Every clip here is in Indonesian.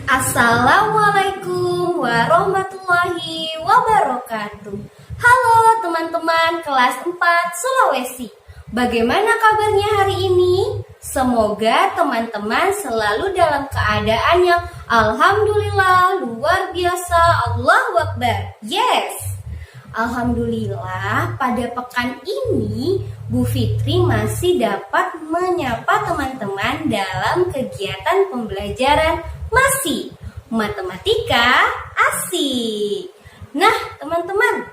Assalamualaikum warahmatullahi wabarakatuh. Halo teman-teman kelas 4 Sulawesi. Bagaimana kabarnya hari ini? Semoga teman-teman selalu dalam keadaan yang alhamdulillah luar biasa. Allahu Akbar. Yes. Alhamdulillah pada pekan ini Bu Fitri masih dapat menyapa teman-teman dalam kegiatan pembelajaran masih matematika asik. Nah teman-teman,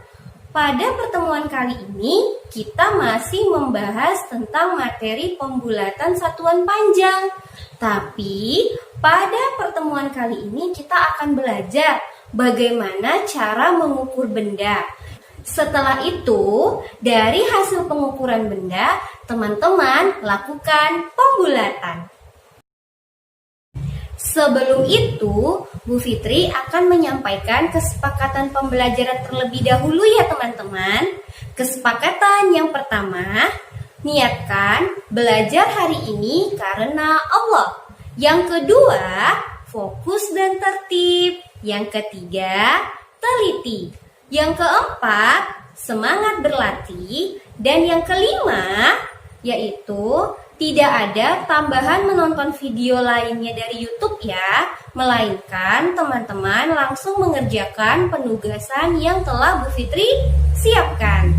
pada pertemuan kali ini kita masih membahas tentang materi pembulatan satuan panjang. Tapi pada pertemuan kali ini kita akan belajar bagaimana cara mengukur benda. Setelah itu, dari hasil pengukuran benda, teman-teman lakukan pembulatan. Sebelum itu, Bu Fitri akan menyampaikan kesepakatan pembelajaran terlebih dahulu ya teman-teman. Kesepakatan yang pertama, niatkan belajar hari ini karena Allah. Yang kedua, fokus dan tertib. Yang ketiga, teliti. Yang keempat, semangat berlatih. Dan yang kelima, yaitu tidak ada tambahan menonton video lainnya dari YouTube ya, melainkan teman-teman langsung mengerjakan penugasan yang telah Bu Fitri siapkan.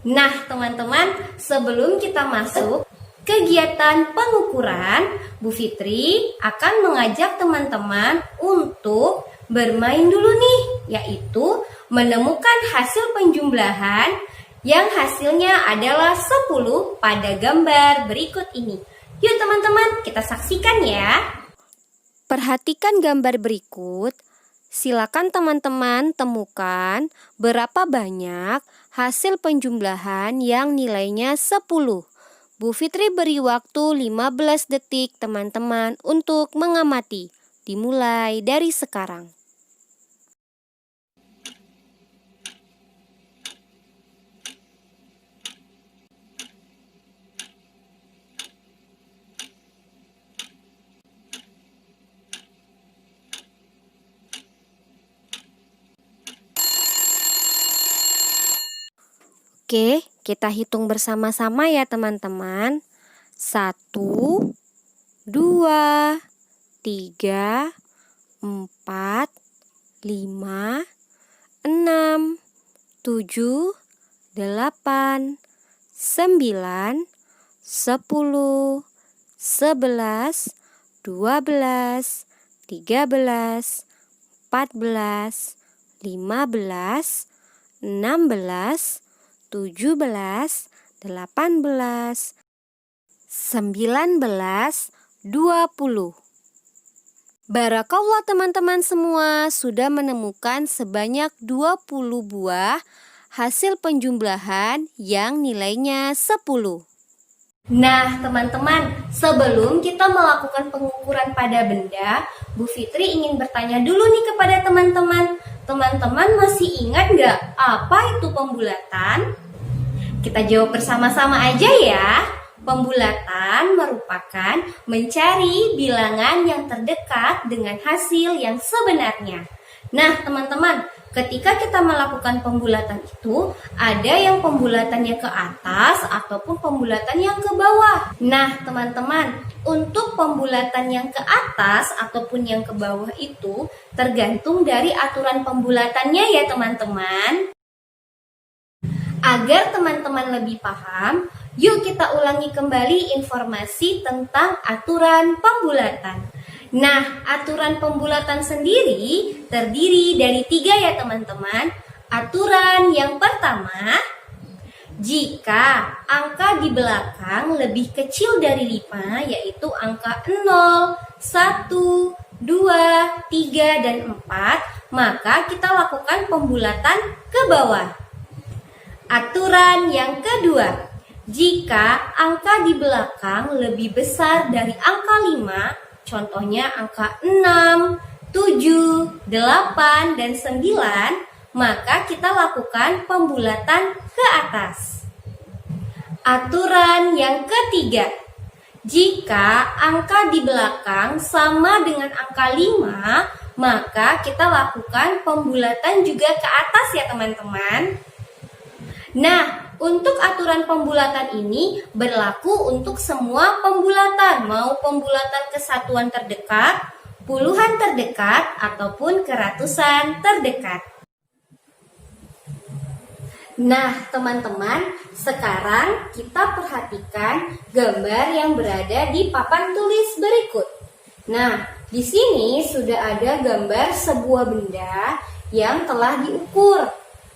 Nah teman-teman, sebelum kita masuk kegiatan pengukuran, Bu Fitri akan mengajak teman-teman untuk bermain dulu nih, yaitu menemukan hasil penjumlahan yang hasilnya adalah 10 pada gambar berikut ini. Yuk teman-teman, kita saksikan ya. Perhatikan gambar berikut. Silakan teman-teman temukan berapa banyak hasil penjumlahan yang nilainya 10. Bu Fitri beri waktu 15 detik teman-teman untuk mengamati. Dimulai dari sekarang. Oke, kita hitung bersama-sama ya teman-teman. 1, 2, 3, 4, 5, 6, 7, 8, 9, 10, 11, 12, 13, 14, 15, 16, 17, 18, 19, 20. Barakallah teman-teman semua sudah menemukan sebanyak 20 buah hasil penjumlahan yang nilainya 10. Nah teman-teman, sebelum kita melakukan pengukuran pada benda, Bu Fitri ingin bertanya dulu nih kepada teman-teman. Teman-teman masih ingat nggak apa itu pembulatan? Kita jawab bersama-sama aja ya. Pembulatan merupakan mencari bilangan yang terdekat dengan hasil yang sebenarnya. Nah teman-teman, ketika kita melakukan pembulatan itu, ada yang pembulatannya ke atas ataupun pembulatan yang ke bawah. Nah teman-teman, untuk pembulatan yang ke atas ataupun yang ke bawah itu tergantung dari aturan pembulatannya ya teman-teman. Agar teman-teman lebih paham, yuk kita ulangi kembali informasi tentang aturan pembulatan. Nah, aturan pembulatan sendiri terdiri dari 3 ya teman-teman. Aturan yang pertama, jika angka di belakang lebih kecil dari 5, yaitu angka 0, 1, 2, 3, dan 4, maka kita lakukan pembulatan ke bawah. Aturan yang kedua, jika angka di belakang lebih besar dari angka 5, contohnya angka 6, 7, 8, dan 9, maka kita lakukan pembulatan ke atas. Aturan yang ketiga, Jika angka di belakang sama dengan angka 5, maka kita lakukan pembulatan juga ke atas ya teman-teman. Nah, untuk aturan pembulatan ini berlaku untuk semua pembulatan, mau pembulatan ke satuan terdekat, puluhan terdekat, ataupun ke ratusan terdekat. Nah, teman-teman, sekarang kita perhatikan gambar yang berada di papan tulis berikut. Nah, di sini sudah ada gambar sebuah benda yang telah diukur.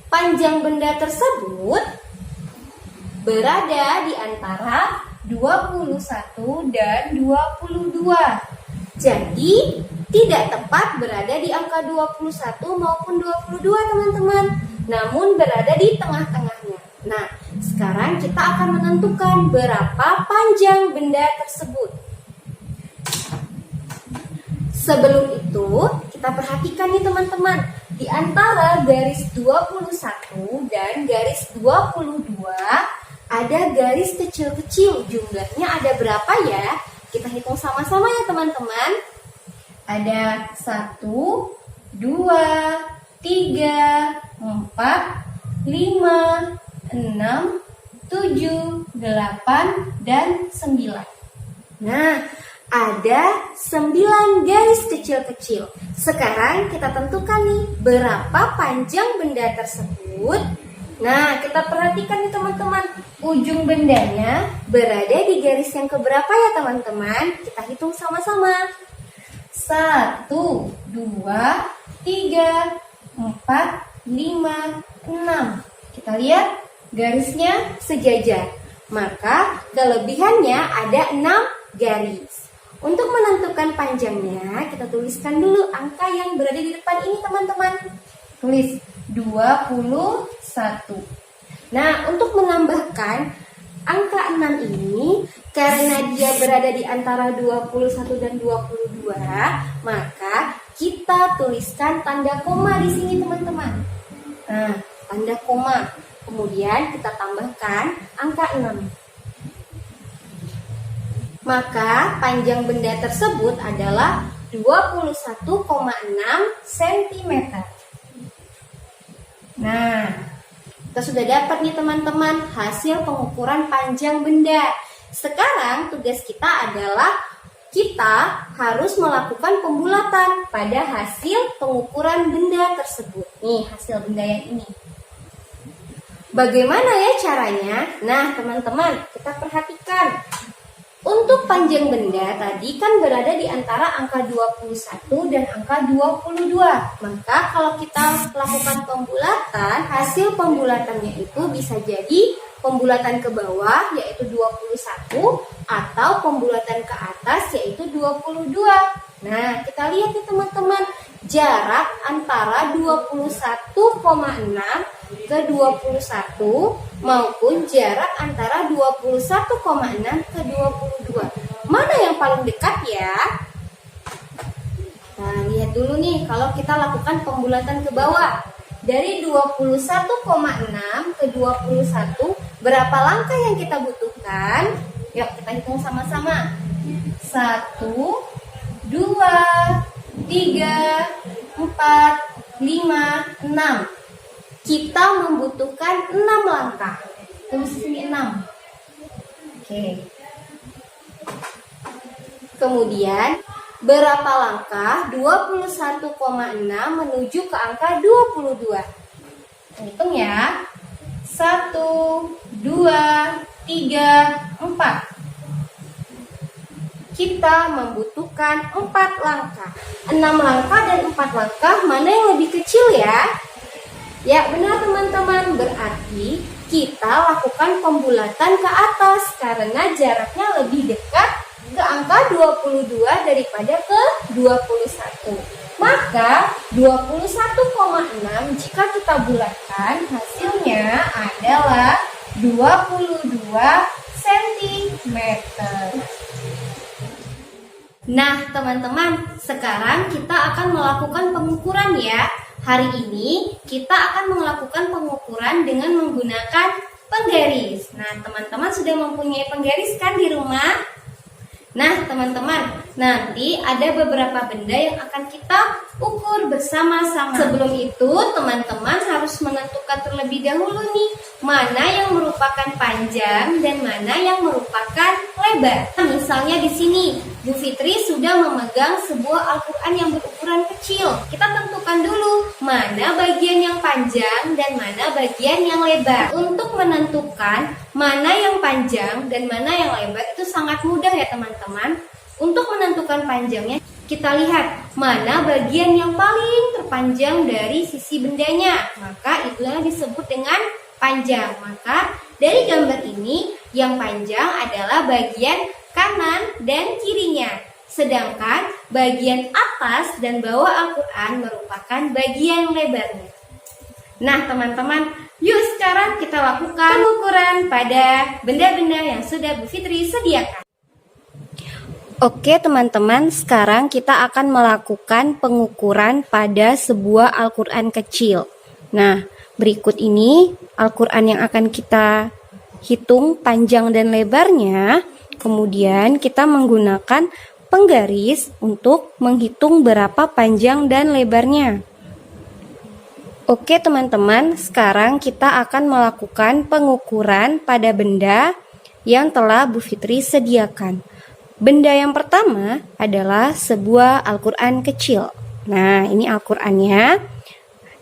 Panjang benda tersebut berada di antara 21 dan 22. Jadi, tidak tepat berada di angka 21 maupun 22, teman-teman. Namun berada di tengah-tengahnya. Nah, sekarang kita akan menentukan berapa panjang benda tersebut. Sebelum itu, kita perhatikan nih teman-teman. Di antara garis 21 dan garis 22, ada garis kecil-kecil. Jumlahnya ada berapa ya? Kita hitung sama-sama ya teman-teman. Ada 1, 2, 3, 4, 5, 6, 7, 8, dan 9. Nah, ada 9 garis kecil-kecil. Sekarang kita tentukan nih berapa panjang benda tersebut. Nah, kita perhatikan nih teman-teman. Ujung bendanya berada di garis yang keberapa ya teman-teman? Kita hitung sama-sama. 1, 2, 3, 4, 5, 6. Kita lihat garisnya sejajar. Maka kelebihannya ada 6 garis. Untuk menentukan panjangnya, kita tuliskan dulu angka yang berada di depan ini teman-teman. Tulis 21. Nah, untuk menambahkan angka 6 ini, karena dia berada di antara 21 dan 22, maka kita tuliskan tanda koma di sini teman-teman. Nah, tanda koma. Kemudian kita tambahkan angka 6. Maka panjang benda tersebut adalah 21,6 cm. Nah, kita sudah dapat nih teman-teman hasil pengukuran panjang benda. Sekarang tugas kita adalah kita harus melakukan pembulatan pada hasil pengukuran benda tersebut. Nih, hasil benda yang ini. Bagaimana ya caranya? Nah, teman-teman, kita perhatikan. Untuk panjang benda tadi kan berada di antara angka 21 dan angka 22. Maka kalau kita lakukan pembulatan, hasil pembulatannya itu bisa jadi pembulatan ke bawah yaitu 21 atau pembulatan ke atas yaitu 22. Nah, kita lihat nih teman-teman, jarak antara 21,6 ke 21 maupun jarak antara 21,6 ke 22. Mana yang paling dekat ya? Nah, lihat dulu nih kalau kita lakukan pembulatan ke bawah. Dari 21,6 ke 21, berapa langkah yang kita butuhkan? Yuk kita hitung sama-sama. 1, 2, 3, 4, 5, 6. Kita membutuhkan 6 langkah. Tulis di sini 6. Oke. Kemudian berapa langkah 21,6 menuju ke angka 22? Hitung ya. 1, 2, 3, 4. Kita membutuhkan 4 langkah. 6 langkah dan 4 langkah, mana yang lebih kecil ya? Ya benar teman-teman, berarti kita lakukan pembulatan ke atas karena jaraknya lebih dekat ke angka 22 daripada ke 21. Maka 21,6 jika kita bulatkan hasilnya adalah 22 cm. Nah teman-teman, sekarang kita akan melakukan pengukuran ya. Hari ini kita akan melakukan pengukuran dengan menggunakan penggaris. Nah, teman-teman sudah mempunyai penggaris kan di rumah? Nah, teman-teman, nanti ada beberapa benda yang akan kita ukur bersama-sama. Sebelum itu, teman-teman harus menentukan terlebih dahulu nih, mana yang merupakan panjang dan mana yang merupakan lebar. Misalnya di sini, Bu Fitri sudah memegang sebuah Al-Quran yang berukuran kecil. Kita tentukan dulu mana bagian yang panjang dan mana bagian yang lebar. Untuk menentukan mana yang panjang dan mana yang lebar itu sangat mudah ya teman-teman. Untuk menentukan panjangnya, kita lihat mana bagian yang paling terpanjang dari sisi bendanya. Maka itulah disebut dengan panjang. Maka dari gambar ini yang panjang adalah bagian kanan dan kirinya. Sedangkan bagian atas dan bawah Al-Quran merupakan bagian lebarnya. Nah teman-teman, yuk sekarang kita lakukan pengukuran pada benda-benda yang sudah Bu Fitri sediakan. Oke teman-teman, sekarang kita akan melakukan pengukuran pada sebuah Al-Quran kecil. Nah, berikut ini Al-Quran yang akan kita hitung panjang dan lebarnya. Kemudian kita menggunakan penggaris untuk menghitung berapa panjang dan lebarnya. Oke teman-teman, sekarang kita akan melakukan pengukuran pada benda yang telah Bu Fitri sediakan. Benda yang pertama adalah sebuah Al-Quran kecil. Nah, ini Al-Qurannya.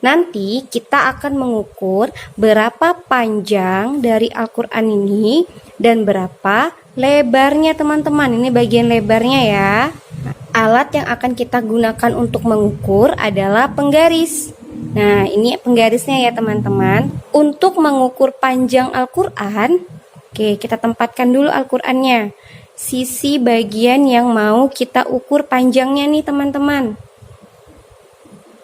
Nanti kita akan mengukur berapa panjang dari Al-Quran ini dan berapa lebarnya teman-teman. Ini bagian lebarnya ya. Alat yang akan kita gunakan untuk mengukur adalah penggaris. Nah, ini penggarisnya ya teman-teman. Untuk mengukur panjang Al-Quran, oke, kita tempatkan dulu Al-Qurannya. Sisi bagian yang mau kita ukur panjangnya nih teman-teman.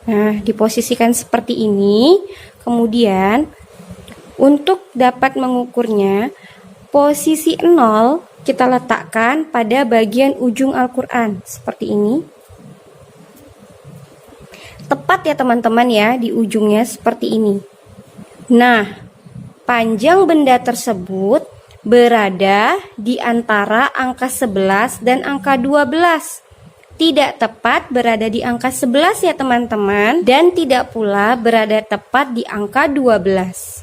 Nah, diposisikan seperti ini. Kemudian untuk dapat mengukurnya, posisi 0 kita letakkan pada bagian ujung Al-Quran seperti ini. Tepat ya teman-teman ya, di ujungnya seperti ini. Nah, panjang benda tersebut berada di antara angka 11 dan angka 12. Tidak tepat berada di angka 11 ya teman-teman, dan tidak pula berada tepat di angka 12.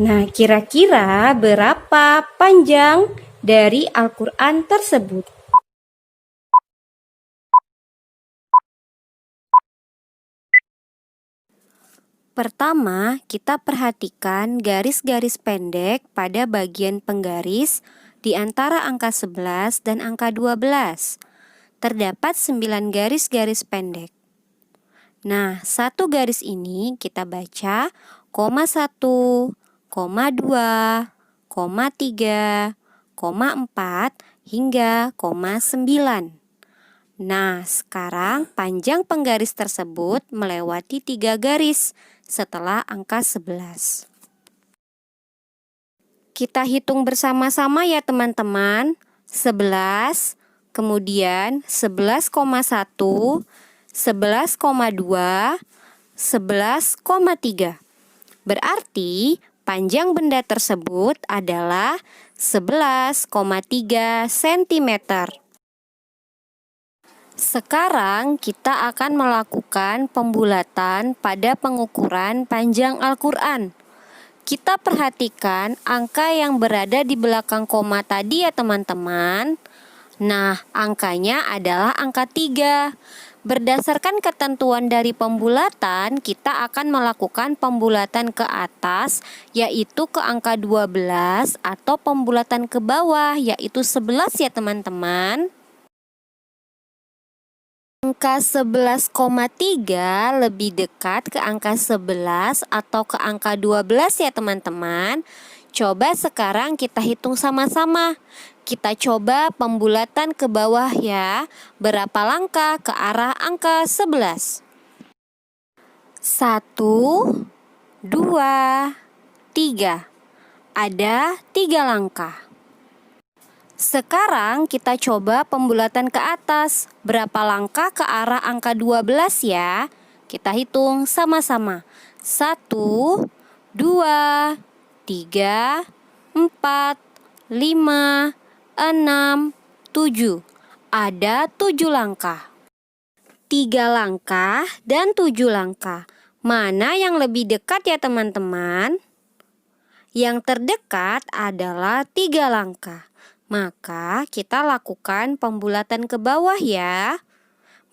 Nah, kira-kira berapa panjang dari Al-Quran tersebut? Pertama, kita perhatikan garis-garis pendek pada bagian penggaris di antara angka 11 dan angka 12. Terdapat 9 garis-garis pendek. Nah, satu garis ini kita baca koma 1, koma 2, koma 3, koma 4, hingga koma 9. Nah, sekarang panjang penggaris tersebut melewati 3 garis setelah angka 11. Kita hitung bersama-sama ya teman-teman. 11, kemudian 11,1, 11,2, 11,3. Berarti panjang benda tersebut adalah 11,3 cm. Sekarang kita akan melakukan pembulatan pada pengukuran panjang Al-Quran. Kita perhatikan angka yang berada di belakang koma tadi ya teman-teman. Nah, angkanya adalah angka 3. Berdasarkan ketentuan dari pembulatan, kita akan melakukan pembulatan ke atas, yaitu ke angka 12, atau pembulatan ke bawah, yaitu 11 ya teman-teman. Angka 11,3 lebih dekat ke angka 11 atau ke angka 12 ya teman-teman. Coba sekarang kita hitung sama-sama. Kita coba pembulatan ke bawah ya. Berapa langkah ke arah angka 11? 1, 2, 3. Ada 3 langkah. Sekarang kita coba pembulatan ke atas. Berapa langkah ke arah angka 12 ya? Kita hitung sama-sama. 1, 2, 3, 4, 5, 6, 7. Ada 7 langkah. 3 langkah dan 7 langkah. Mana yang lebih dekat ya teman-teman? Yang terdekat adalah 3 langkah. Maka kita lakukan pembulatan ke bawah ya.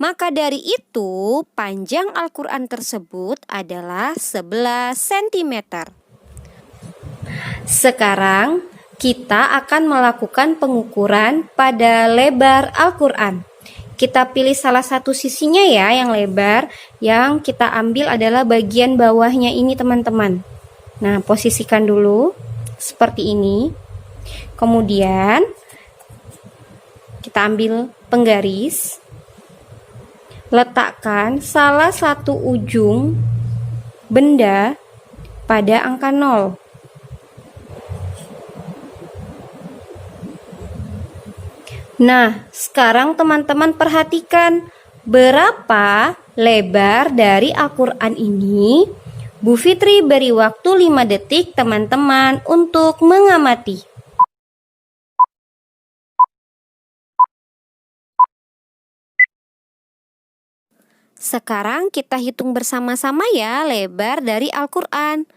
Maka dari itu panjang Al-Quran tersebut adalah 11 cm. Sekarang kita akan melakukan pengukuran pada lebar Al-Quran. Kita pilih salah satu sisinya ya yang lebar. Yang kita ambil adalah bagian bawahnya ini teman-teman. Nah, posisikan dulu seperti ini. Kemudian kita ambil penggaris. Letakkan salah satu ujung benda pada angka 0. Nah, sekarang teman-teman perhatikan berapa lebar dari Al-Quran ini. Bu Fitri beri waktu 5 detik teman-teman untuk mengamati. Sekarang kita hitung bersama-sama ya lebar dari Al-Quran.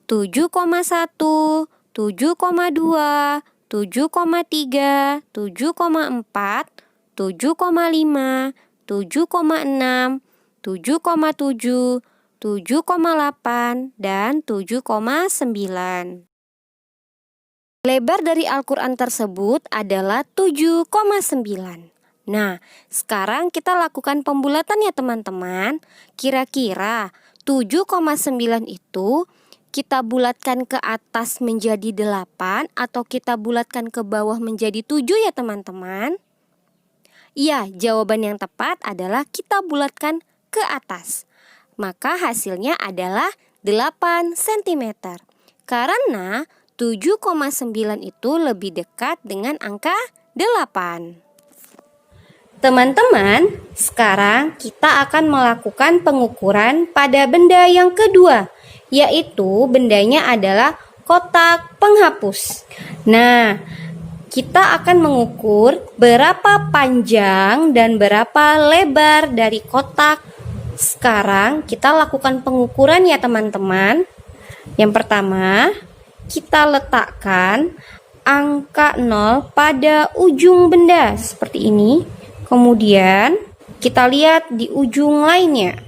7,1, 7,2, 7,3, 7,4, 7,5, 7,6, 7,7, 7,8, dan 7,9. Lebar dari Al-Quran tersebut adalah 7,9. Nah, sekarang kita lakukan pembulatan ya teman-teman. Kira-kira 7,9 itu kita bulatkan ke atas menjadi 8 atau kita bulatkan ke bawah menjadi 7 ya teman-teman? Ya, jawaban yang tepat adalah kita bulatkan ke atas. Maka hasilnya adalah 8 cm. Karena 7,9 itu lebih dekat dengan angka 8. Teman-teman, sekarang kita akan melakukan pengukuran pada benda yang kedua, yaitu bendanya adalah kotak penghapus. Nah, kita akan mengukur berapa panjang dan berapa lebar dari kotak. Sekarang kita lakukan pengukuran ya teman-teman. Yang pertama, kita letakkan angka 0 pada ujung benda seperti ini. Kemudian kita lihat di ujung lainnya.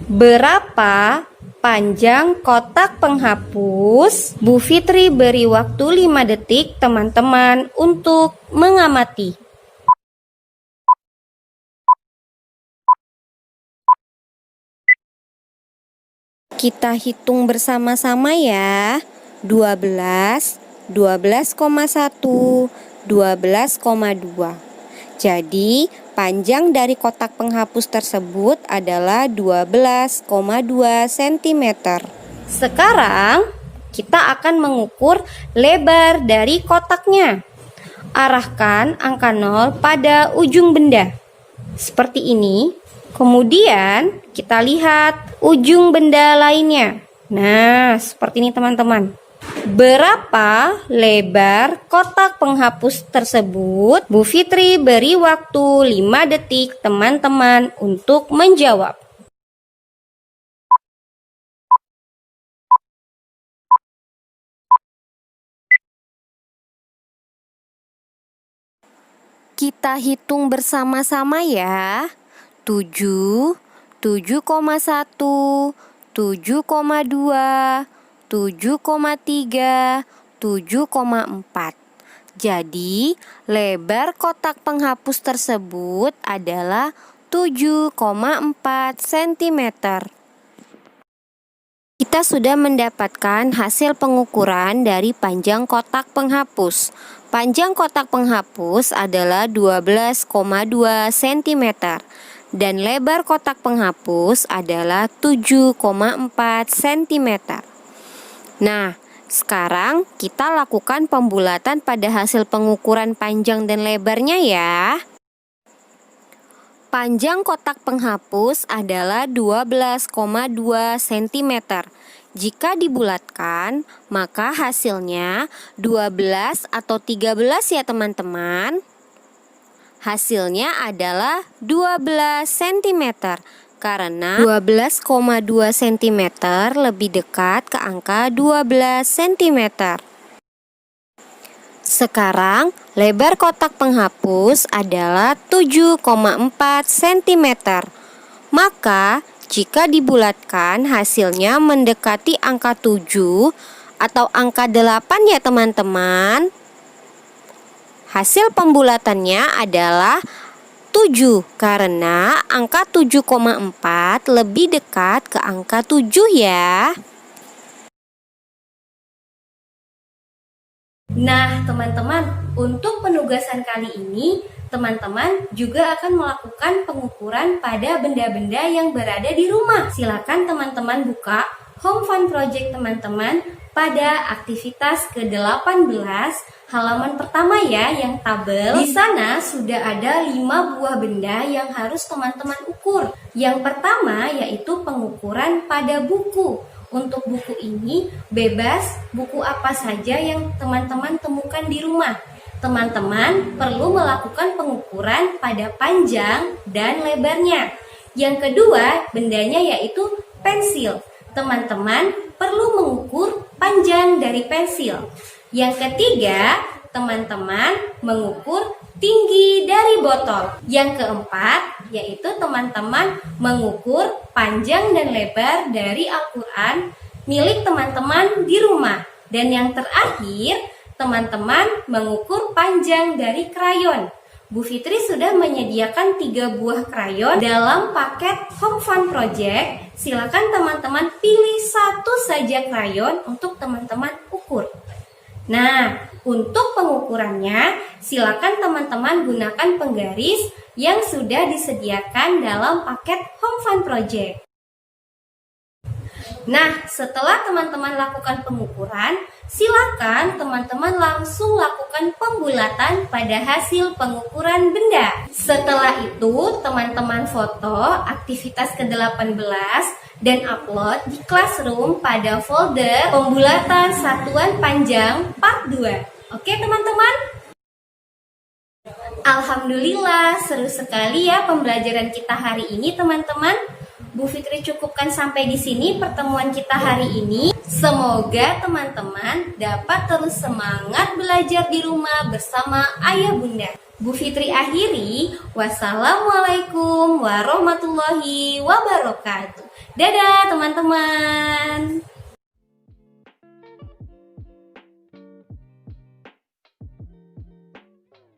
Berapa panjang kotak penghapus? Bu Fitri beri waktu 5 detik teman-teman untuk mengamati. Kita hitung bersama-sama ya. 12, 12,1, 12,2. Jadi, panjang dari kotak penghapus tersebut adalah 12,2 cm. Sekarang, kita akan mengukur lebar dari kotaknya. Arahkan angka 0 pada ujung benda. Seperti ini. Kemudian, kita lihat ujung benda lainnya. Nah, seperti ini teman-teman. Berapa lebar kotak penghapus tersebut? Bu Fitri beri waktu 5 detik teman-teman untuk menjawab. Kita hitung bersama-sama ya. 7, 7,1, 7,2, 7,3, 7,4. Jadi, lebar kotak penghapus tersebut adalah 7,4 cm. Kita sudah mendapatkan hasil pengukuran dari panjang kotak penghapus. Panjang kotak penghapus adalah 12,2 cm dan lebar kotak penghapus adalah 7,4 cm. Nah, sekarang kita lakukan pembulatan pada hasil pengukuran panjang dan lebarnya ya. Panjang kotak penghapus adalah 12,2 cm. Jika dibulatkan, maka hasilnya 12 atau 13 ya teman-teman. Hasilnya adalah 12 cm karena 12,2 cm lebih dekat ke angka 12 cm. Sekarang, lebar kotak penghapus adalah 7,4 cm. Maka, jika dibulatkan hasilnya mendekati angka 7 atau angka 8 ya teman-teman. Hasil pembulatannya adalah 7 karena angka 7,4 lebih dekat ke angka 7 ya. Nah, teman-teman, untuk penugasan kali ini, teman-teman juga akan melakukan pengukuran pada benda-benda yang berada di rumah. Silakan teman-teman buka Home Fun Project teman-teman pada aktivitas ke-18 halaman pertama ya yang tabel. Di sana sudah ada 5 buah benda yang harus teman-teman ukur. Yang pertama yaitu pengukuran pada buku. Untuk buku ini bebas buku apa saja yang teman-teman temukan di rumah. Teman-teman perlu melakukan pengukuran pada panjang dan lebarnya. Yang kedua, bendanya yaitu pensil. Teman-teman perlu mengukur panjang dari pensil. Yang ketiga, teman-teman mengukur tinggi dari botol. Yang keempat, yaitu teman-teman mengukur panjang dan lebar dari Al-Quran milik teman-teman di rumah. Dan yang terakhir, teman-teman mengukur panjang dari krayon. Bu Fitri sudah menyediakan 3 buah krayon dalam paket Home Fun Project. Silakan teman-teman pilih satu saja krayon untuk teman-teman ukur. Nah, untuk pengukurannya, silakan teman-teman gunakan penggaris yang sudah disediakan dalam paket Home Fun Project. Nah, setelah teman-teman lakukan pengukuran, silakan teman-teman langsung lakukan pembulatan pada hasil pengukuran benda. Setelah itu, teman-teman foto aktivitas ke-18 dan upload di Classroom pada folder pembulatan satuan panjang part 2. Oke teman-teman? Alhamdulillah, seru sekali ya pembelajaran kita hari ini teman-teman. Bu Fitri cukupkan sampai di sini pertemuan kita hari ini. Semoga teman-teman dapat terus semangat belajar di rumah bersama ayah bunda. Bu Fitri akhiri, wassalamualaikum warahmatullahi wabarakatuh. Dadah teman-teman.